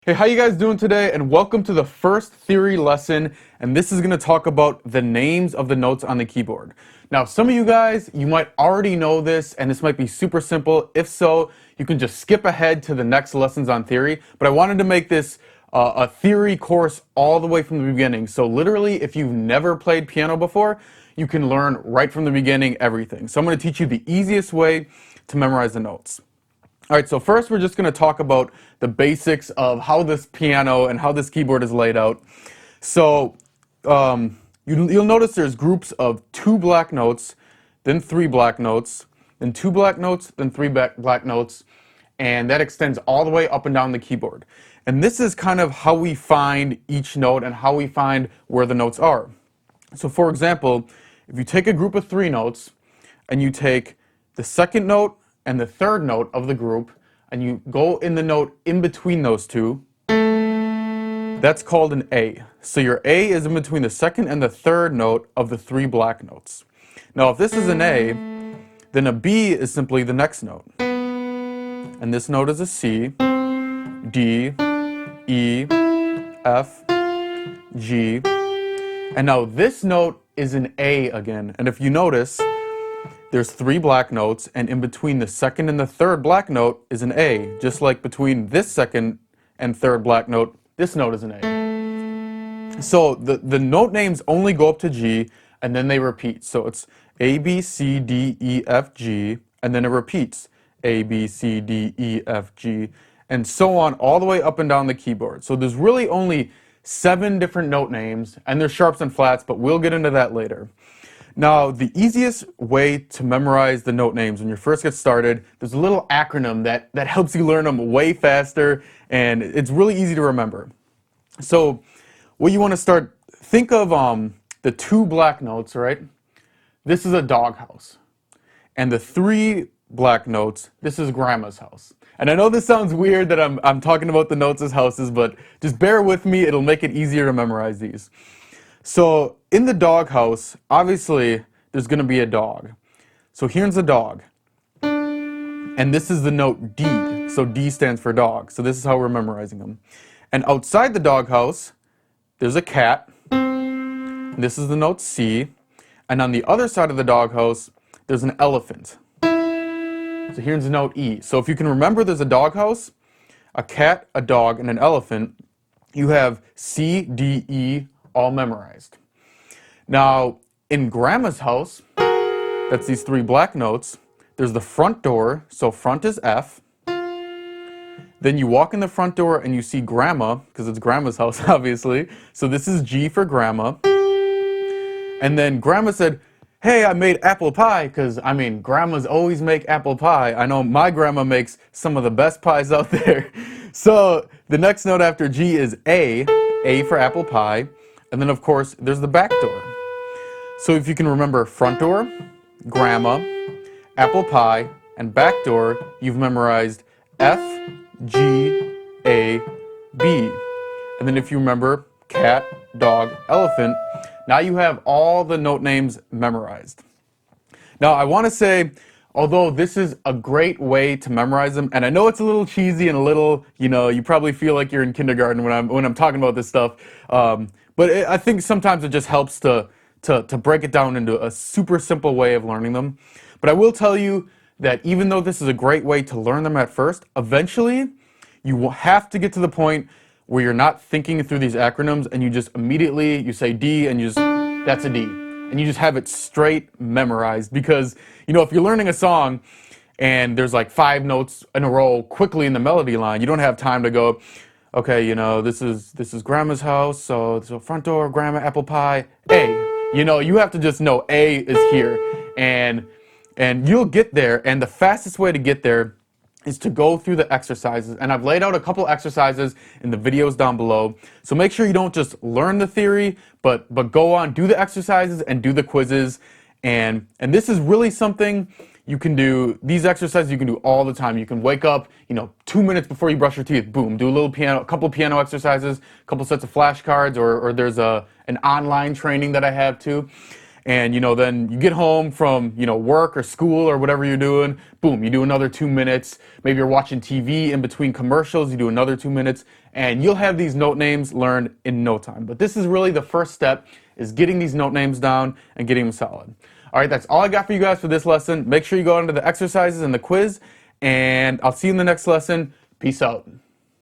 Hey, how you guys doing today? And welcome to the first theory lesson. And this is going to talk about the names of the notes on the keyboard. Now, some of you guys, you might already know this, and this might be super simple. If so, you can just skip ahead to the next lessons on theory. But I wanted to make this a theory course all the way from the beginning. So literally, if you've never played piano before, you can learn right from the beginning everything. So I'm going to teach you the easiest way to memorize the notes. All right, so first we're just going to talk about the basics of how this piano and how this keyboard is laid out. So you'll notice there's groups of 2 black notes, then 3 black notes, then 2 black notes, then 3 black notes, and that extends all the way up and down the keyboard. And this is kind of how we find each note and how we find where the notes are. So for example, if you take a group of 3 notes and you take the second note and the third note of the group, and you go in the note in between those two, that's called an A. So your A is in between the second and the third note of the 3 black notes. Now if this is an A, then a B is simply the next note. And this note is a C, D, E, F, G. And now this note is an A again. And if you notice, there's 3 black notes, and in between the second and the third black note is an A. Just like between this second and third black note, this note is an A. So the note names only go up to G, and then they repeat. So it's A, B, C, D, E, F, G, and then it repeats A, B, C, D, E, F, G, and so on all the way up and down the keyboard. So there's really only 7 different note names, and there's sharps and flats, but we'll get into that later. Now, the easiest way to memorize the note names when you first get started, there's a little acronym that helps you learn them way faster, and it's really easy to remember. So, what you want to start, think of the 2 black notes, right? This is a doghouse. And the 3 black notes, this is grandma's house. And I know this sounds weird that I'm talking about the notes as houses, but just bear with me, it'll make it easier to memorize these. So in the doghouse, obviously there's going to be a dog. So here's a dog. And this is the note D. So D stands for dog. So this is how we're memorizing them. And outside the doghouse, there's a cat. And this is the note C. And on the other side of the doghouse, there's an elephant. So here's the note E. So if you can remember, there's a doghouse, a cat, a dog, and an elephant. You have C, D, E, all memorized. Now, in grandma's house, that's these 3 black notes, there's the front door, so front is F. Then you walk in the front door and you see grandma, because it's grandma's house, obviously. So this is G for grandma. And then grandma said, hey, I made apple pie, because, I mean, grandmas always make apple pie. I know my grandma makes some of the best pies out there. So the next note after G is A for apple pie. And then, of course, there's the back door. So if you can remember front door, grandma, apple pie, and back door, you've memorized F, G, A, B. And then if you remember cat, dog, elephant, now you have all the note names memorized. Now, I want to say, although this is a great way to memorize them, and I know it's a little cheesy and a little, you probably feel like you're in kindergarten when I'm talking about this stuff, but I think sometimes it just helps to break it down into a super simple way of learning them. But I will tell you that even though this is a great way to learn them at first, eventually you will have to get to the point where you're not thinking through these acronyms and you just immediately, you say D and that's a D. And you just have it straight memorized because, if you're learning a song and there's like 5 notes in a row quickly in the melody line, you don't have time to go, okay, this is grandma's house, so front door, grandma, apple pie, A. You have to just know A is here, and you'll get there, and the fastest way to get there is to go through the exercises, and I've laid out a couple exercises in the videos down below, so make sure you don't just learn the theory, but go on, do the exercises and do the quizzes, and this is really something you can do. These exercises you can do all the time. You can wake up, 2 minutes before you brush your teeth, boom, do a couple piano exercises, a couple sets of flashcards, or there's an online training that I have too. and then you get home from work or school or whatever you're doing, boom, you do another 2 minutes. Maybe you're watching TV in between commercials, you do another 2 minutes, and you'll have these note names learned in no time. But this is really the first step, is getting these note names down and getting them solid. All right, that's all I got for you guys for this lesson. Make sure you go into the exercises and the quiz, and I'll see you in the next lesson. Peace out.